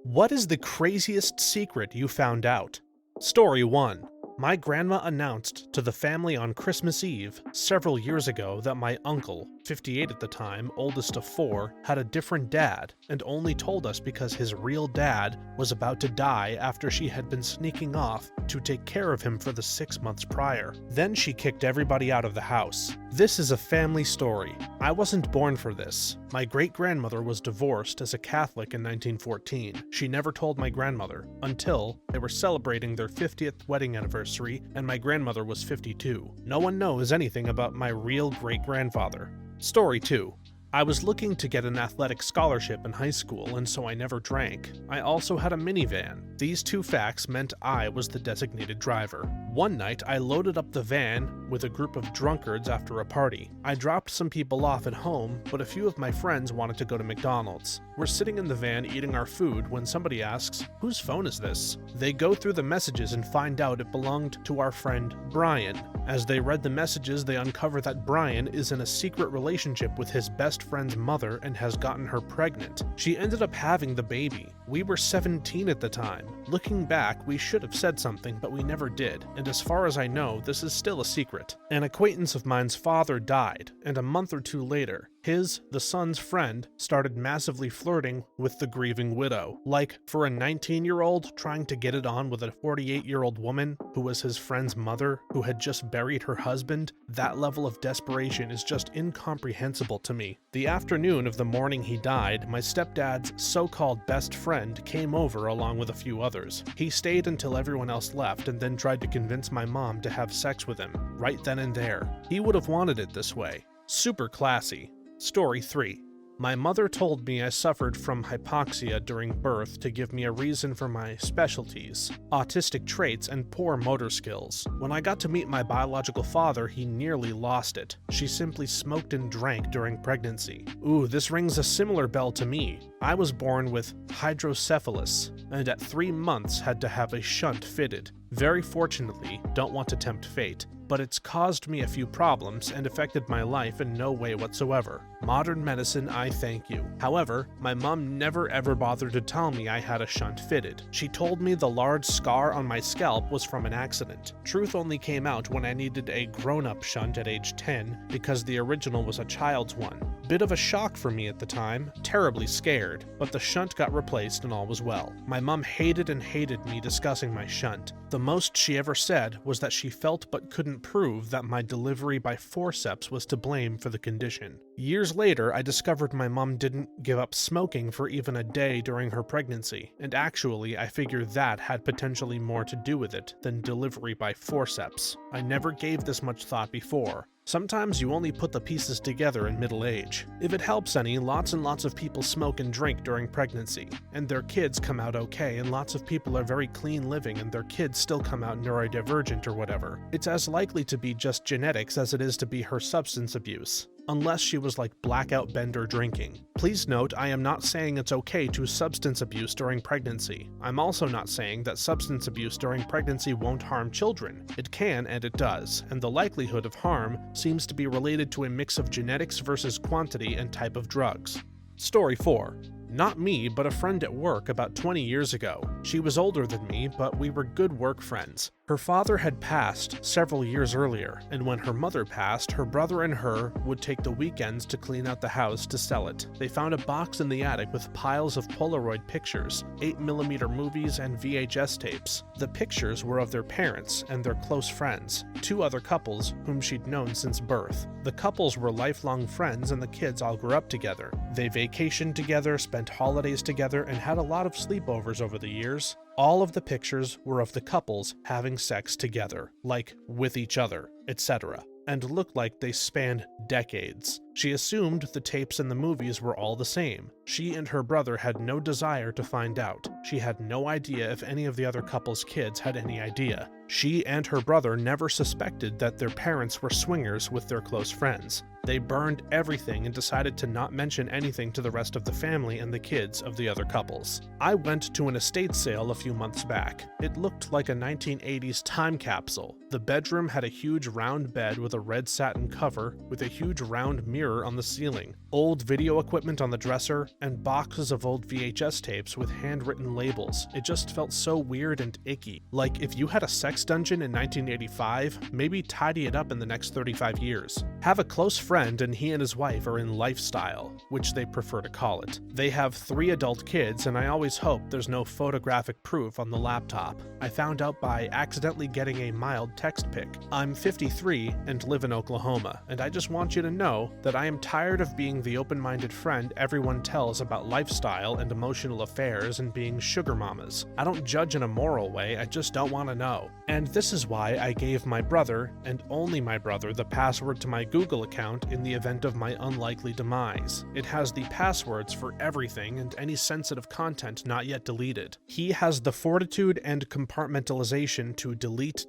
What is the craziest secret you found out? Story 1. My grandma announced to the family on Christmas Eve several years ago that my uncle, 58 at the time, oldest of 4, had a different dad, and only told us because his real dad was about to die after she had been sneaking off to take care of him for the 6 months prior. Then she kicked everybody out of the house. This is a family story. I wasn't born for this. My great-grandmother was divorced as a Catholic in 1914. She never told my grandmother until they were celebrating their 50th wedding anniversary and my grandmother was 52. No one knows anything about my real great-grandfather. Story 2. I was looking to get an athletic scholarship in high school, and so I never drank. I also had a minivan. These two facts meant I was the designated driver. One night, I loaded up the van with a group of drunkards after a party. I dropped some people off at home, but a few of my friends wanted to go to McDonald's. We're sitting in the van eating our food when somebody asks, "Whose phone is this?" They go through the messages and find out it belonged to our friend Brian. As they read the messages, they uncover that Brian is in a secret relationship with his best friend's mother and has gotten her pregnant. She ended up having the baby. We were 17 at the time. Looking back, we should have said something, but we never did, and as far as I know, this is still a secret. An acquaintance of mine's father died, and a month or two later, the son's friend, started massively flirting with the grieving widow. Like, for a 19-year-old trying to get it on with a 48-year-old woman who was his friend's mother, who had just buried her husband, that level of desperation is just incomprehensible to me. The afternoon of the morning he died, my stepdad's so-called best friend came over along with a few others. He stayed until everyone else left and then tried to convince my mom to have sex with him, right then and there. He would have wanted it this way. Super classy. Story 3. My mother told me I suffered from hypoxia during birth to give me a reason for my specialties, autistic traits, and poor motor skills. When I got to meet my biological father, he nearly lost it. She simply smoked and drank during pregnancy. Ooh, this rings a similar bell to me. I was born with hydrocephalus, and at 3 months had to have a shunt fitted. Very fortunately, don't want to tempt fate, but it's caused me a few problems and affected my life in no way whatsoever. Modern medicine, I thank you. However, my mom never ever bothered to tell me I had a shunt fitted. She told me the large scar on my scalp was from an accident. Truth only came out when I needed a grown-up shunt at age 10 because the original was a child's one. Bit of a shock for me at the time, terribly scared, but the shunt got replaced and all was well. My mom hated me discussing my shunt. The most she ever said was that she felt but couldn't prove that my delivery by forceps was to blame for the condition. Years later, I discovered my mom didn't give up smoking for even a day during her pregnancy, and actually I figured that had potentially more to do with it than delivery by forceps. I never gave this much thought before. Sometimes you only put the pieces together in middle age. If it helps any, lots and lots of people smoke and drink during pregnancy, and their kids come out okay, and lots of people are very clean living and their kids still come out neurodivergent or whatever. It's as likely to be just genetics as it is to be her substance abuse. Unless she was like blackout bender drinking. Please note, I am not saying it's okay to substance abuse during pregnancy. I'm also not saying that substance abuse during pregnancy won't harm children. It can and it does, and the likelihood of harm seems to be related to a mix of genetics versus quantity and type of drugs. Story 4. Not me, but a friend at work about 20 years ago. She was older than me, but we were good work friends. Her father had passed several years earlier, and when her mother passed, her brother and her would take the weekends to clean out the house to sell it. They found a box in the attic with piles of Polaroid pictures, 8mm movies, and VHS tapes. The pictures were of their parents and their close friends, 2 other couples whom she'd known since birth. The couples were lifelong friends and the kids all grew up together. They vacationed together, spent holidays together, and had a lot of sleepovers over the years. All of the pictures were of the couples having sex together, like with each other, etc., and looked like they spanned decades. She assumed the tapes and the movies were all the same. She and her brother had no desire to find out. She had no idea if any of the other couple's kids had any idea. She and her brother never suspected that their parents were swingers with their close friends. They burned everything and decided to not mention anything to the rest of the family and the kids of the other couples. I went to an estate sale a few months back. It looked like a 1980s time capsule. The bedroom had a huge round bed with a red satin cover with a huge round mirror on the ceiling, old video equipment on the dresser, and boxes of old VHS tapes with handwritten labels. It just felt so weird and icky. Like if you had a sex dungeon in 1985, maybe tidy it up in the next 35 years. Have a close friend and he and his wife are in lifestyle, which they prefer to call it. They have 3 adult kids and I always hope there's no photographic proof on the laptop. I found out by accidentally getting a mild text pic. I'm 53 and live in Oklahoma, and I just want you to know that I am tired of being the open-minded friend everyone tells about lifestyle and emotional affairs and being sugar mamas. I don't judge in a moral way, I just don't want to know. And this is why I gave my brother, and only my brother, the password to my Google account in the event of my unlikely demise. It has the passwords for everything and any sensitive content not yet deleted. He has the fortitude and compartmentalization to delete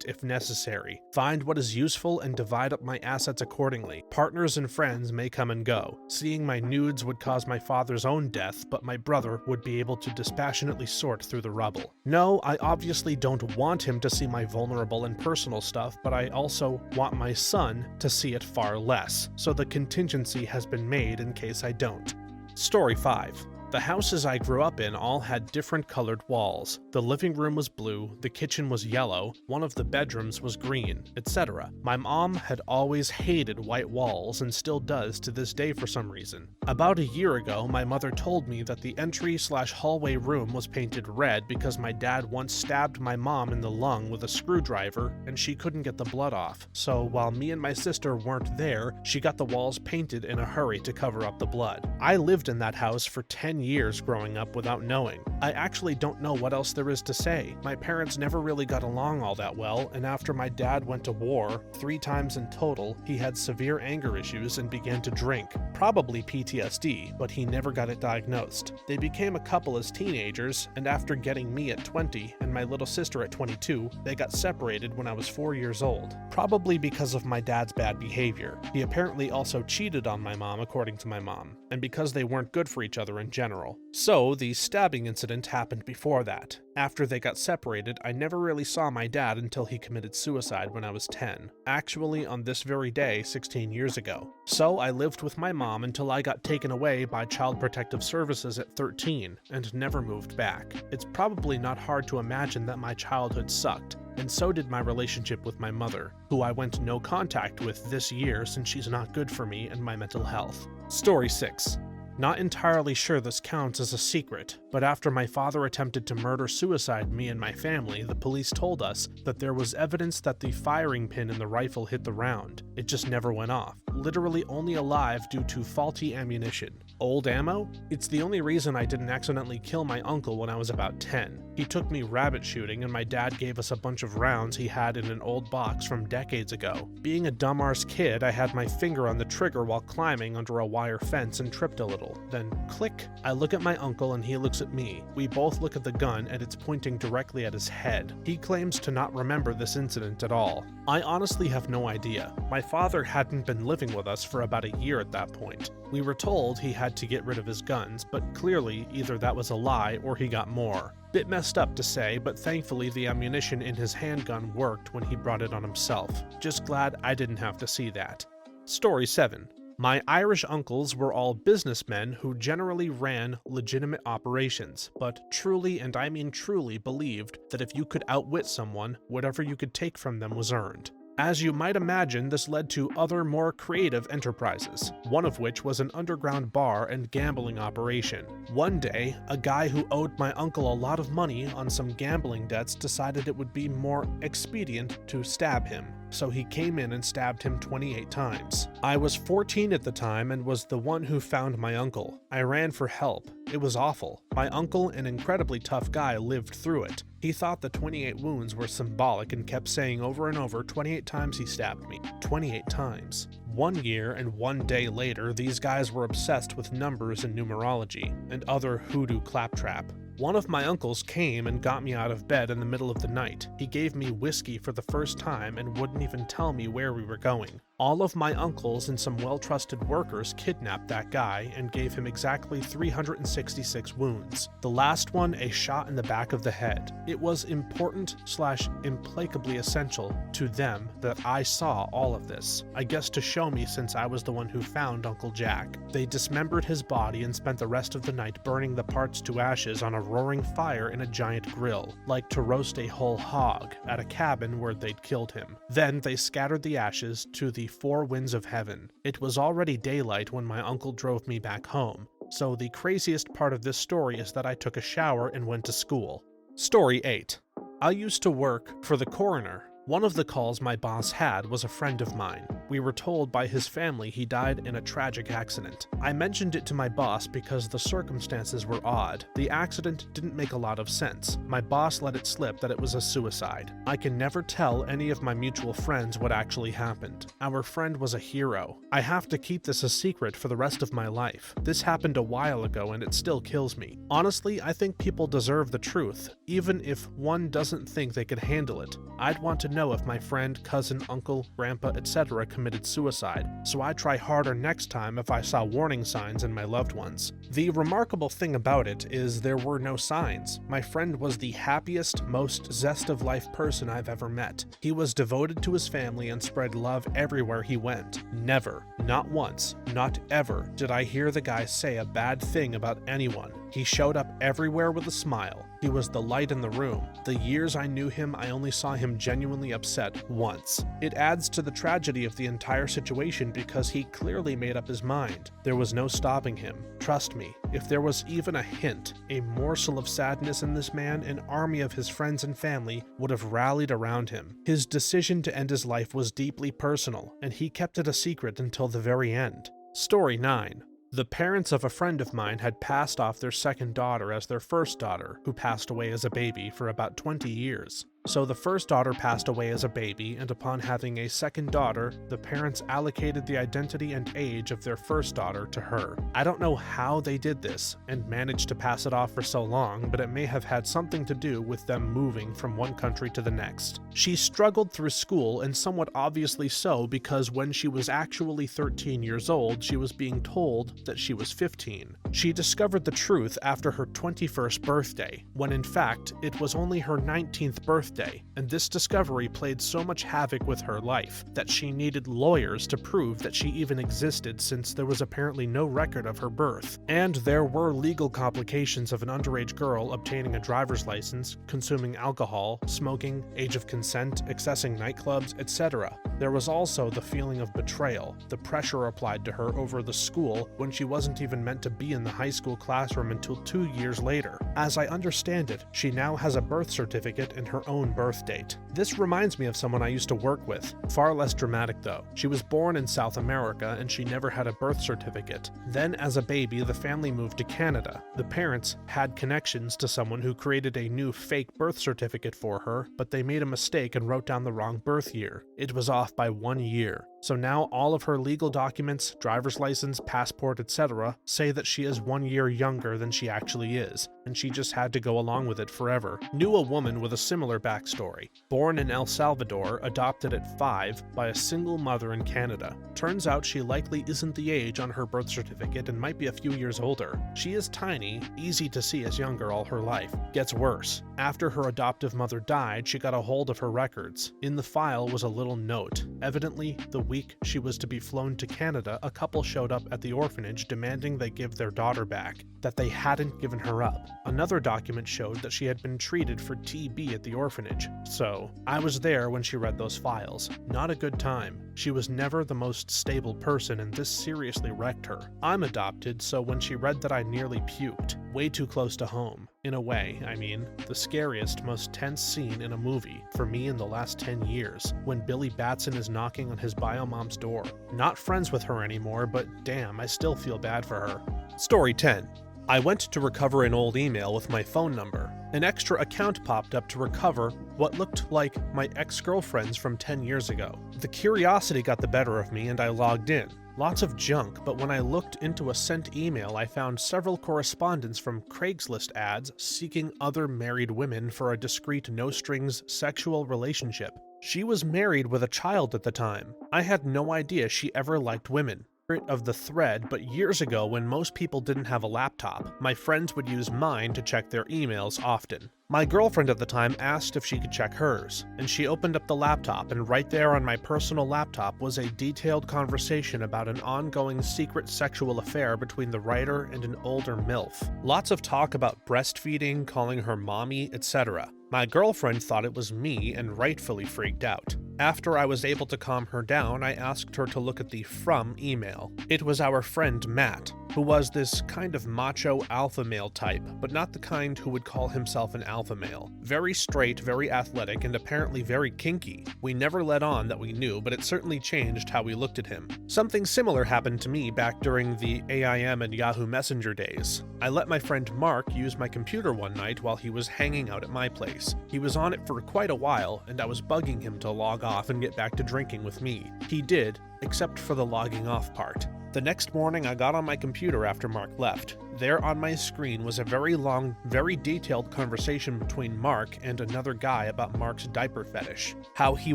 if necessary. Find what is useful and divide up my assets accordingly. Partners and friends may come and go. Seeing my nudes would cause my father's own death, but my brother would be able to dispassionately sort through the rubble. No, I obviously don't want him to see my vulnerable and personal stuff, but I also want my son to see it far less, so the contingency has been made in case I don't. Story 5. The houses I grew up in all had different colored walls. The living room was blue, the kitchen was yellow, one of the bedrooms was green, etc. My mom had always hated white walls and still does to this day for some reason. About a year ago, my mother told me that the entry/hallway room was painted red because my dad once stabbed my mom in the lung with a screwdriver and she couldn't get the blood off. So while me and my sister weren't there, she got the walls painted in a hurry to cover up the blood. I lived in that house for 10 years growing up without knowing. I actually don't know what else there is to say. My parents never really got along all that well, and after my dad went to war 3 times in total, he had severe anger issues and began to drink. Probably PTSD, but he never got it diagnosed. They became a couple as teenagers, and after getting me at 20 and my little sister at 22, they got separated when I was 4 years old. Probably because of my dad's bad behavior. He apparently also cheated on my mom, according to my mom, and because they weren't good for each other in general. So, the stabbing incident happened before that. After they got separated, I never really saw my dad until he committed suicide when I was 10. Actually, on this very day, 16 years ago. So, I lived with my mom until I got taken away by Child Protective Services at 13, and never moved back. It's probably not hard to imagine that my childhood sucked, and so did my relationship with my mother, who I went no contact with this year since she's not good for me and my mental health. Story 6. Not entirely sure this counts as a secret, but after my father attempted to murder-suicide me and my family, the police told us that there was evidence that the firing pin in the rifle hit the round. It just never went off, literally only alive due to faulty ammunition. Old ammo? It's the only reason I didn't accidentally kill my uncle when I was about 10. He took me rabbit shooting and my dad gave us a bunch of rounds he had in an old box from decades ago. Being a dumb-arse kid, I had my finger on the trigger while climbing under a wire fence and tripped a little. Then, click, I look at my uncle and he looks at me. We both look at the gun and it's pointing directly at his head. He claims to not remember this incident at all. I honestly have no idea. My father hadn't been living with us for about a year at that point. We were told he had to get rid of his guns, but clearly either that was a lie or he got more. Bit messed up to say, but thankfully the ammunition in his handgun worked when he brought it on himself. Just glad I didn't have to see that. Story 7. My Irish uncles were all businessmen who generally ran legitimate operations, but truly, and I mean truly, believed that if you could outwit someone, whatever you could take from them was earned. As you might imagine, this led to other more creative enterprises, one of which was an underground bar and gambling operation. One day, a guy who owed my uncle a lot of money on some gambling debts decided it would be more expedient to stab him, so he came in and stabbed him 28 times. I was 14 at the time and was the one who found my uncle. I ran for help. It was awful. My uncle, an incredibly tough guy, lived through it. He thought the 28 wounds were symbolic and kept saying over and over, 28 times he stabbed me. 28 times. 1 year and 1 day later, these guys were obsessed with numbers and numerology, and other hoodoo claptrap. One of my uncles came and got me out of bed in the middle of the night. He gave me whiskey for the first time and wouldn't even tell me where we were going. All of my uncles and some well-trusted workers kidnapped that guy and gave him exactly 366 wounds. The last one a shot in the back of the head. It was important/implacably essential to them that I saw all of this. I guess to show me since I was the one who found Uncle Jack. They dismembered his body and spent the rest of the night burning the parts to ashes on a roaring fire in a giant grill, like to roast a whole hog at a cabin where they'd killed him. Then they scattered the ashes to the four winds of heaven. It was already daylight when my uncle drove me back home, so the craziest part of this story is that I took a shower and went to school. Story 8. I used to work for the coroner. One of the calls my boss had was a friend of mine. We were told by his family he died in a tragic accident. I mentioned it to my boss because the circumstances were odd. The accident didn't make a lot of sense. My boss let it slip that it was a suicide. I can never tell any of my mutual friends what actually happened. Our friend was a hero. I have to keep this a secret for the rest of my life. This happened a while ago and it still kills me. Honestly, I think people deserve the truth, even if one doesn't think they could handle it. I'd want to know if my friend, cousin, uncle, grandpa, etc. committed suicide, so I'd try harder next time if I saw warning signs in my loved ones. The remarkable thing about it is there were no signs. My friend was the happiest, most zest of life person I've ever met. He was devoted to his family and spread love everywhere he went. Never, not once, not ever did I hear the guy say a bad thing about anyone. He showed up everywhere with a smile. He was the light in the room. The years I knew him, I only saw him genuinely upset once. It adds to the tragedy of the entire situation because he clearly made up his mind. There was no stopping him. Trust me, if there was even a hint, a morsel of sadness in this man, an army of his friends and family would have rallied around him. His decision to end his life was deeply personal, and he kept it a secret until the very end. Story 9. The parents of a friend of mine had passed off their second daughter as their first daughter, who passed away as a baby, for about 20 years. So the first daughter passed away as a baby, and upon having a second daughter, the parents allocated the identity and age of their first daughter to her. I don't know how they did this and managed to pass it off for so long, but it may have had something to do with them moving from one country to the next. She struggled through school, and somewhat obviously so, because when she was actually 13 years old, she was being told that she was 15. She discovered the truth after her 21st birthday, when in fact it was only her 19th birthday, and this discovery played so much havoc with her life that she needed lawyers to prove that she even existed, since there was apparently no record of her birth. And there were legal complications of an underage girl obtaining a driver's license, consuming alcohol, smoking, age of consent, accessing nightclubs, etc. There was also the feeling of betrayal, the pressure applied to her over the school when she wasn't even meant to be in the high school classroom until 2 years later. As I understand it, she now has a birth certificate and her own birth date. This reminds me of someone I used to work with. Far less dramatic though. She was born in South America and she never had a birth certificate. Then as a baby, the family moved to Canada. The parents had connections to someone who created a new fake birth certificate for her, but they made a mistake and wrote down the wrong birth year. It was off by 1 year. So now all of her legal documents, driver's license, passport, etc. say that she is 1 year younger than she actually is, and she just had to go along with it forever. Knew a woman with a similar backstory. Born in El Salvador, adopted at 5 by a single mother in Canada. Turns out she likely isn't the age on her birth certificate and might be a few years older. She is tiny, easy to see as younger all her life. Gets worse. After her adoptive mother died, she got a hold of her records. In the file was a little note. Evidently, the week she was to be flown to Canada, a couple showed up at the orphanage demanding they give their daughter back, that they hadn't given her up. Another document showed that she had been treated for TB at the orphanage. So, I was there when she read those files. Not a good time. She was never the most stable person, and this seriously wrecked her. I'm adopted, so when she read that, I nearly puked. Way too close to home. In a way, I mean, the scariest, most tense scene in a movie, for me in the last 10 years, when Billy Batson is knocking on his bio-mom's door. Not friends with her anymore, but damn, I still feel bad for her. Story 10. I went to recover an old email with my phone number. An extra account popped up to recover what looked like my ex-girlfriends from 10 years ago. The curiosity got the better of me and I logged in. Lots of junk, but when I looked into a sent email, I found several correspondence from Craigslist ads seeking other married women for a discreet no-strings sexual relationship. She was married with a child at the time. I had no idea she ever liked women. Of the thread, but years ago when most people didn't have a laptop, my friends would use mine to check their emails often. My girlfriend at the time asked if she could check hers, and she opened up the laptop, and right there on my personal laptop was a detailed conversation about an ongoing secret sexual affair between the writer and an older MILF. Lots of talk about breastfeeding, calling her mommy, etc. My girlfriend thought it was me and rightfully freaked out. After I was able to calm her down, I asked her to look at the from email. It was our friend Matt, who was this kind of macho alpha male type, but not the kind who would call himself an alpha male. Very straight, very athletic, and apparently very kinky. We never let on that we knew, but it certainly changed how we looked at him. Something similar happened to me back during the AIM and Yahoo Messenger days. I let my friend Mark use my computer one night while he was hanging out at my place. He was on it for quite a while, and I was bugging him to log off and get back to drinking with me. He did, except for the logging off part. The next morning, I got on my computer after Mark left. There on my screen was a very long, very detailed conversation between Mark and another guy about Mark's diaper fetish. How he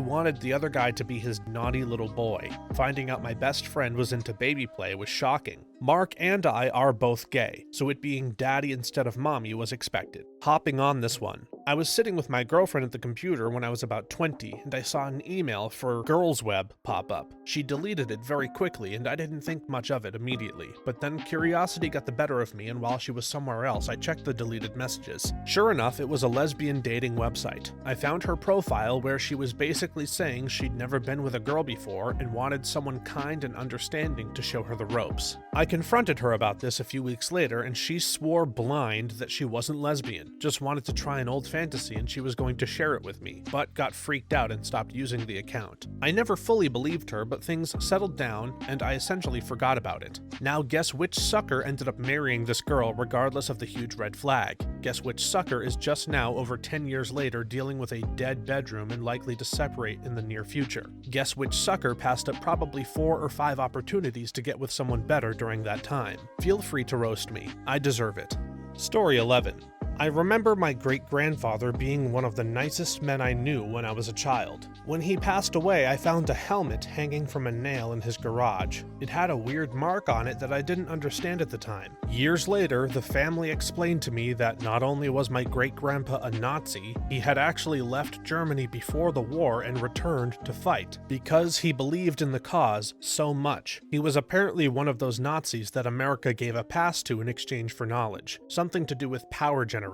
wanted the other guy to be his naughty little boy. Finding out my best friend was into baby play was shocking. Mark and I are both gay, so it being daddy instead of mommy was expected. Hopping on this one. I was sitting with my girlfriend at the computer when I was about 20, and I saw an email for Girls Web pop up. She deleted it very quickly, and I didn't think much of it immediately, but then curiosity got the better of me, and while she was somewhere else, I checked the deleted messages. Sure enough, it was a lesbian dating website. I found her profile where she was basically saying she'd never been with a girl before and wanted someone kind and understanding to show her the ropes. I confronted her about this a few weeks later, and she swore blind that she wasn't lesbian, just wanted to try an old fantasy and she was going to share it with me, but got freaked out and stopped using the account. I never fully believed her, but things settled down and I essentially forgot about it. Now guess which sucker ended up marrying this girl regardless of the huge red flag. Guess which sucker is just now, over 10 years later, dealing with a dead bedroom and likely to separate in the near future. Guess which sucker passed up probably 4 or 5 opportunities to get with someone better during that time. Feel free to roast me. I deserve it. Story 11. I remember my great-grandfather being one of the nicest men I knew when I was a child. When he passed away, I found a helmet hanging from a nail in his garage. It had a weird mark on it that I didn't understand at the time. Years later, the family explained to me that not only was my great-grandpa a Nazi, he had actually left Germany before the war and returned to fight, because he believed in the cause so much. He was apparently one of those Nazis that America gave a pass to in exchange for knowledge, something to do with power generation.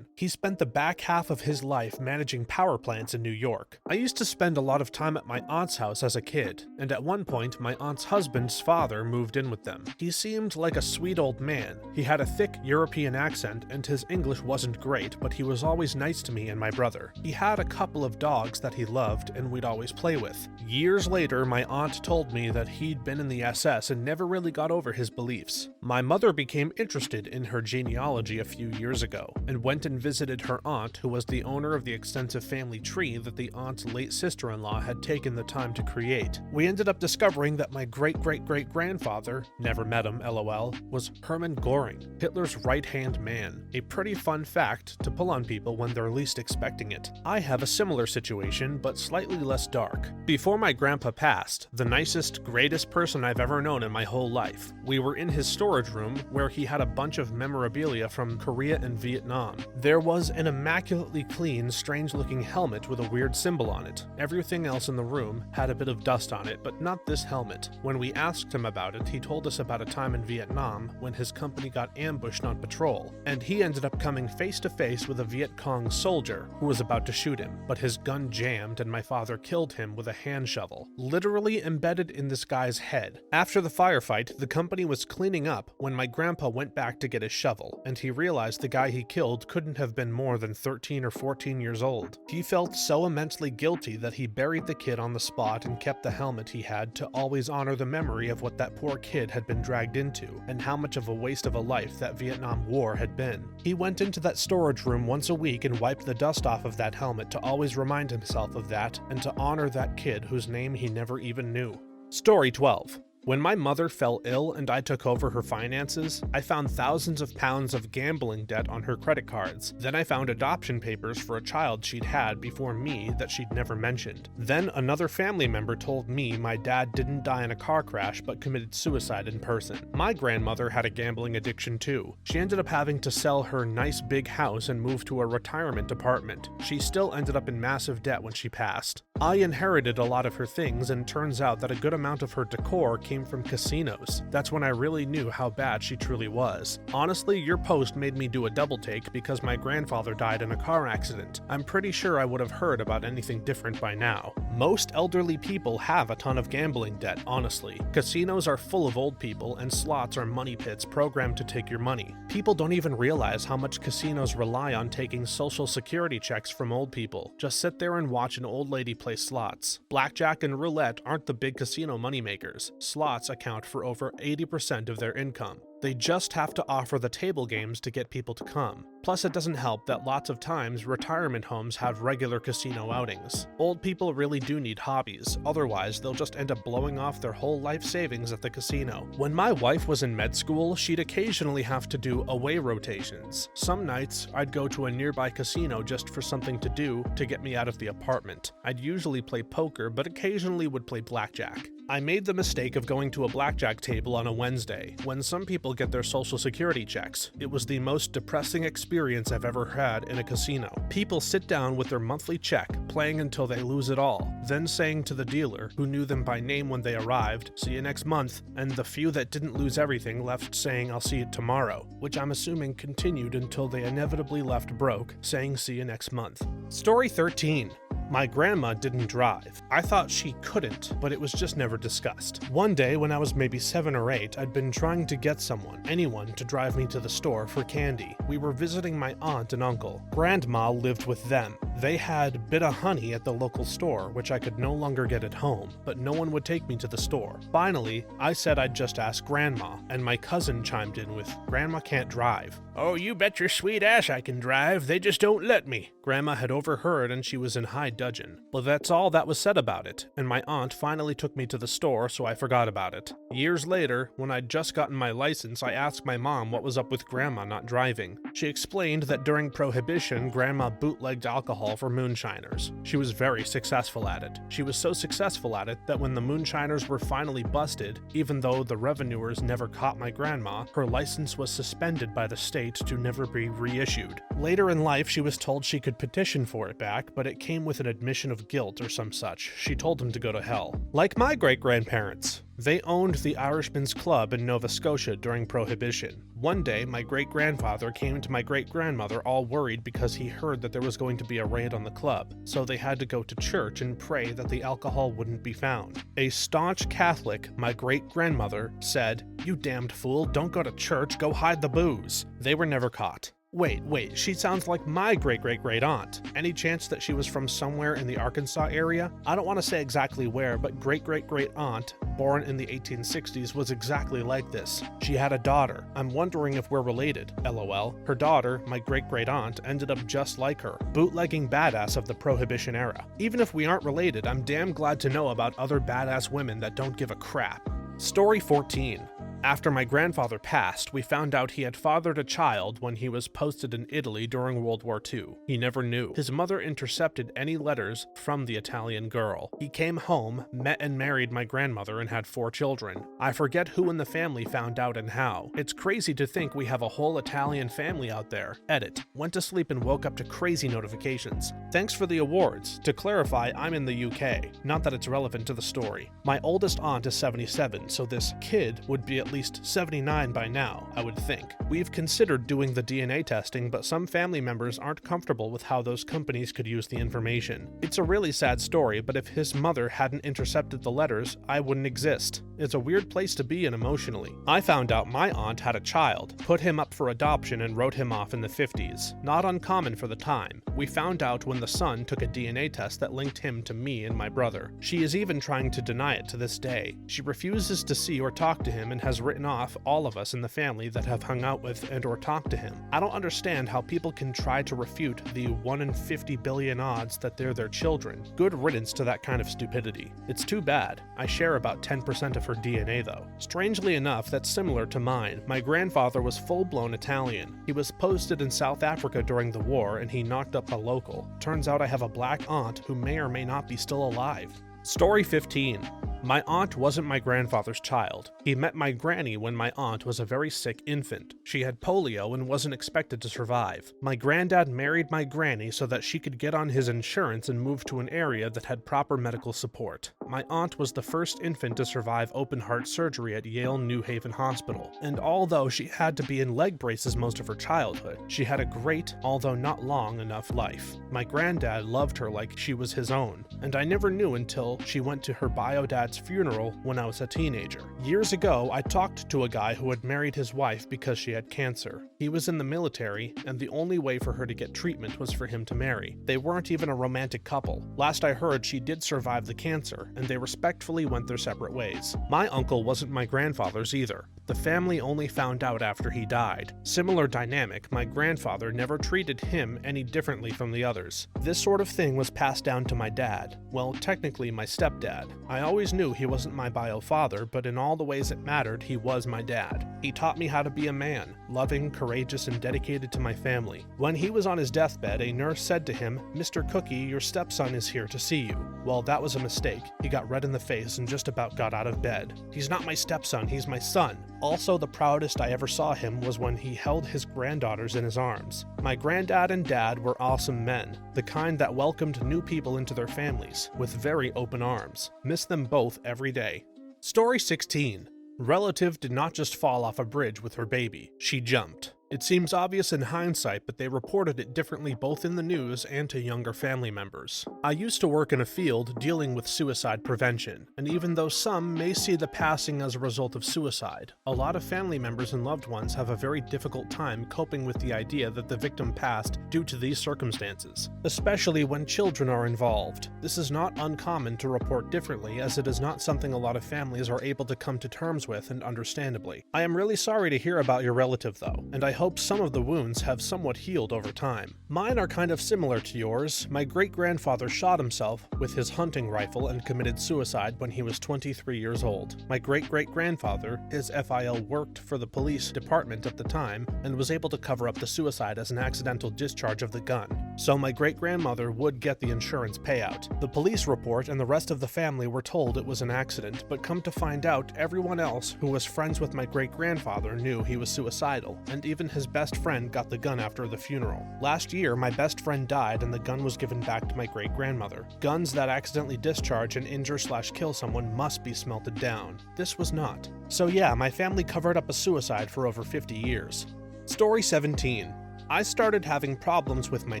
He spent the back half of his life managing power plants in New York. I used to spend a lot of time at my aunt's house as a kid, and at one point my aunt's husband's father moved in with them. He seemed like a sweet old man. He had a thick European accent and his English wasn't great, but he was always nice to me and my brother. He had a couple of dogs that he loved and we'd always play with. Years later, my aunt told me that he'd been in the SS and never really got over his beliefs. My mother became interested in her genealogy a few years ago, and went and visited her aunt, who was the owner of the extensive family tree that the aunt's late sister-in-law had taken the time to create. We ended up discovering that my great-great-great-grandfather, never met him, lol, was Hermann Göring, Hitler's right-hand man. A pretty fun fact to pull on people when they're least expecting it. I have a similar situation, but slightly less dark. Before my grandpa passed, the nicest, greatest person I've ever known in my whole life, we were in his storage room where he had a bunch of memorabilia from Korea and Vietnam. There was an immaculately clean, strange-looking helmet with a weird symbol on it. Everything else in the room had a bit of dust on it, but not this helmet. When we asked him about it, he told us about a time in Vietnam when his company got ambushed on patrol, and he ended up coming face to face with a Viet Cong soldier who was about to shoot him, but his gun jammed and my father killed him with a hand shovel, literally embedded in this guy's head. After the firefight, the company was cleaning up when my grandpa went back to get his shovel, and he realized the guy he killed couldn't have been more than 13 or 14 years old. He felt so immensely guilty that he buried the kid on the spot and kept the helmet he had to always honor the memory of what that poor kid had been dragged into, and how much of a waste of a life that Vietnam War had been. He went into that storage room once a week and wiped the dust off of that helmet to always remind himself of that and to honor that kid whose name he never even knew. Story 12. When my mother fell ill and I took over her finances, I found thousands of pounds of gambling debt on her credit cards. Then I found adoption papers for a child she'd had before me that she'd never mentioned. Then another family member told me my dad didn't die in a car crash but committed suicide in person. My grandmother had a gambling addiction too. She ended up having to sell her nice big house and move to a retirement apartment. She still ended up in massive debt when she passed. I inherited a lot of her things, and turns out that a good amount of her decor came from casinos. That's when I really knew how bad she truly was. Honestly, your post made me do a double take because my grandfather died in a car accident. I'm pretty sure I would have heard about anything different by now. Most elderly people have a ton of gambling debt, honestly. Casinos are full of old people, and slots are money pits programmed to take your money. People don't even realize how much casinos rely on taking social security checks from old people. Just sit there and watch an old lady play slots. Blackjack and roulette aren't the big casino moneymakers. Slots account for over 80% of their income. They just have to offer the table games to get people to come. Plus, it doesn't help that lots of times retirement homes have regular casino outings. Old people really do need hobbies, otherwise they'll just end up blowing off their whole life savings at the casino. When my wife was in med school, she'd occasionally have to do away rotations. Some nights, I'd go to a nearby casino just for something to do to get me out of the apartment. I'd usually play poker, but occasionally would play blackjack. I made the mistake of going to a blackjack table on a Wednesday, when some people get their social security checks. It was the most depressing experience I've ever had in a casino. People sit down with their monthly check, playing until they lose it all, then saying to the dealer, who knew them by name when they arrived, "See you next month," and the few that didn't lose everything left saying, "I'll see you tomorrow," which I'm assuming continued until they inevitably left broke, saying "see you next month." Story 13. My grandma didn't drive. I thought she couldn't, but it was just never discussed. One day when I was maybe 7 or 8, I'd been trying to get anyone to drive me to the store for candy. We were visiting my aunt and uncle. Grandma lived with them. They had bit of honey at the local store, which I could no longer get at home, but no one would take me to the store. Finally, I said I'd just ask Grandma, and my cousin chimed in with, "Grandma can't drive." "Oh, you bet your sweet ass I can drive, they just don't let me." Grandma had overheard and she was in high dudgeon. But that's all that was said about it, and my aunt finally took me to the store, so I forgot about it. Years later, when I'd just gotten my license, I asked my mom what was up with Grandma not driving. She explained that during Prohibition, Grandma bootlegged alcohol for moonshiners. She was very successful at it. She was so successful at it that when the moonshiners were finally busted, even though the revenuers never caught my grandma, her license was suspended by the state to never be reissued. Later in life, she was told she could petition for it back, but it came with an admission of guilt or some such. She told him to go to hell. Like my great-grandparents. They owned the Irishman's Club in Nova Scotia during Prohibition. One day, my great-grandfather came to my great-grandmother all worried because he heard that there was going to be a raid on the club, so they had to go to church and pray that the alcohol wouldn't be found. A staunch Catholic, my great-grandmother, said, "You damned fool, don't go to church, go hide the booze." They were never caught. Wait, she sounds like my great-great-great-aunt. Any chance that she was from somewhere in the Arkansas area? I don't want to say exactly where, but great-great-great-aunt, born in the 1860s, was exactly like this. She had a daughter. I'm wondering if we're related, lol. Her daughter, my great-great-aunt, ended up just like her, bootlegging badass of the Prohibition era. Even if we aren't related, I'm damn glad to know about other badass women that don't give a crap. Story 14. After my grandfather passed, we found out he had fathered a child when he was posted in Italy during World War II. He never knew. His mother intercepted any letters from the Italian girl. He came home, met and married my grandmother, and had 4 children. I forget who in the family found out and how. It's crazy to think we have a whole Italian family out there. Edit. Went to sleep and woke up to crazy notifications. Thanks for the awards. To clarify, I'm in the UK. Not that it's relevant to the story. My oldest aunt is 77, so this kid would be at least 79 by now, I would think. We've considered doing the DNA testing, but some family members aren't comfortable with how those companies could use the information. It's a really sad story, but if his mother hadn't intercepted the letters, I wouldn't exist. It's a weird place to be in emotionally. I found out my aunt had a child, put him up for adoption, and wrote him off in the 50s. Not uncommon for the time. We found out when the son took a DNA test that linked him to me and my brother. She is even trying to deny it to this day. She refuses to see or talk to him and has has written off all of us in the family that have hung out with and or talked to him. I don't understand how people can try to refute the 1 in 50 billion odds that they're their children. Good riddance to that kind of stupidity. It's too bad. I share about 10% of her DNA though. Strangely enough, that's similar to mine. My grandfather was full-blown Italian. He was posted in South Africa during the war and he knocked up a local. Turns out I have a black aunt who may or may not be still alive. Story 15. My aunt wasn't my grandfather's child. He met my granny when my aunt was a very sick infant. She had polio and wasn't expected to survive. My granddad married my granny so that she could get on his insurance and move to an area that had proper medical support. My aunt was the first infant to survive open heart surgery at Yale New Haven Hospital, and although she had to be in leg braces most of her childhood, she had a great, although not long enough life. My granddad loved her like she was his own, and I never knew until she went to her bio dad's funeral when I was a teenager. Years ago, I talked to a guy who had married his wife because she had cancer. He was in the military, and the only way for her to get treatment was for him to marry. They weren't even a romantic couple. Last I heard, she did survive the cancer, and they respectfully went their separate ways. My uncle wasn't my grandfather's either. The family only found out after he died. Similar dynamic, my grandfather never treated him any differently from the others. This sort of thing was passed down to my dad. Well, technically my stepdad. I always knew he wasn't my bio father, but in all the ways it mattered, he was my dad. He taught me how to be a man, loving, courageous, and dedicated to my family. When he was on his deathbed, a nurse said to him, "Mr. Cookie, your stepson is here to see you." Well, that was a mistake. He got red in the face and just about got out of bed. He's not my stepson, he's my son. Also, the proudest I ever saw him was when he held his granddaughters in his arms. My granddad and dad were awesome men, the kind that welcomed new people into their families, with very open arms. Miss them both every day. Story 16. Relative did not just fall off a bridge with her baby, she jumped. It seems obvious in hindsight, but they reported it differently both in the news and to younger family members. I used to work in a field dealing with suicide prevention, and even though some may see the passing as a result of suicide, a lot of family members and loved ones have a very difficult time coping with the idea that the victim passed due to these circumstances, especially when children are involved. This is not uncommon to report differently, as it is not something a lot of families are able to come to terms with, and understandably. I am really sorry to hear about your relative though, and I hope some of the wounds have somewhat healed over time. Mine are kind of similar to yours. My great-grandfather shot himself with his hunting rifle and committed suicide when he was 23 years old. My great-great-grandfather, his FIL, worked for the police department at the time and was able to cover up the suicide as an accidental discharge of the gun. So my great-grandmother would get the insurance payout. The police report and the rest of the family were told it was an accident, but come to find out, everyone else who was friends with my great-grandfather knew he was suicidal, and even his best friend got the gun after the funeral. Last year, my best friend died and the gun was given back to my great-grandmother. Guns that accidentally discharge and injure/kill someone must be smelted down. This was not. So yeah, my family covered up a suicide for over 50 years. Story 17. I started having problems with my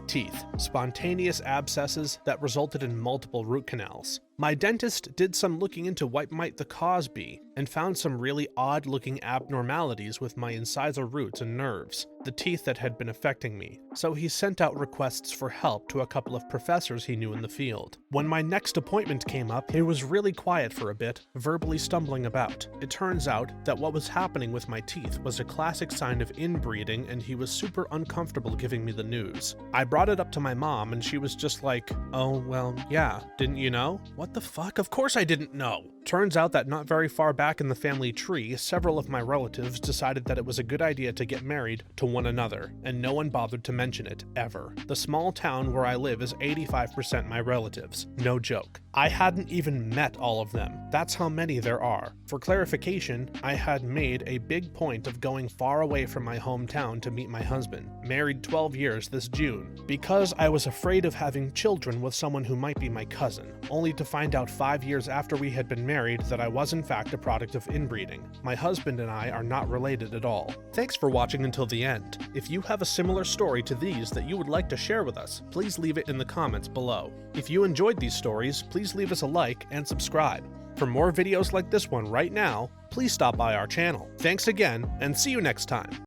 teeth, spontaneous abscesses that resulted in multiple root canals. My dentist did some looking into what might the cause be, and found some really odd-looking abnormalities with my incisor roots and nerves, the teeth that had been affecting me, so he sent out requests for help to a couple of professors he knew in the field. When my next appointment came up, he was really quiet for a bit, verbally stumbling about. It turns out that what was happening with my teeth was a classic sign of inbreeding, and he was super uncomfortable giving me the news. I brought it up to my mom, and she was just like, "Oh, well, yeah, didn't you know?" What the fuck? Of course I didn't know! Turns out that not very far back in the family tree, several of my relatives decided that it was a good idea to get married to one another, and no one bothered to mention it, ever. The small town where I live is 85% my relatives. No joke. I hadn't even met all of them. That's how many there are. For clarification, I had made a big point of going far away from my hometown to meet my husband, married 12 years this June, because I was afraid of having children with someone who might be my cousin, only to find out 5 years after we had been married that I was in fact a product of inbreeding. My husband and I are not related at all. Thanks for watching until the end. If you have a similar story to these that you would like to share with us, please leave it in the comments below. If you enjoyed these stories, please leave us a like and subscribe. For more videos like this one right now, please stop by our channel. Thanks again, and see you next time.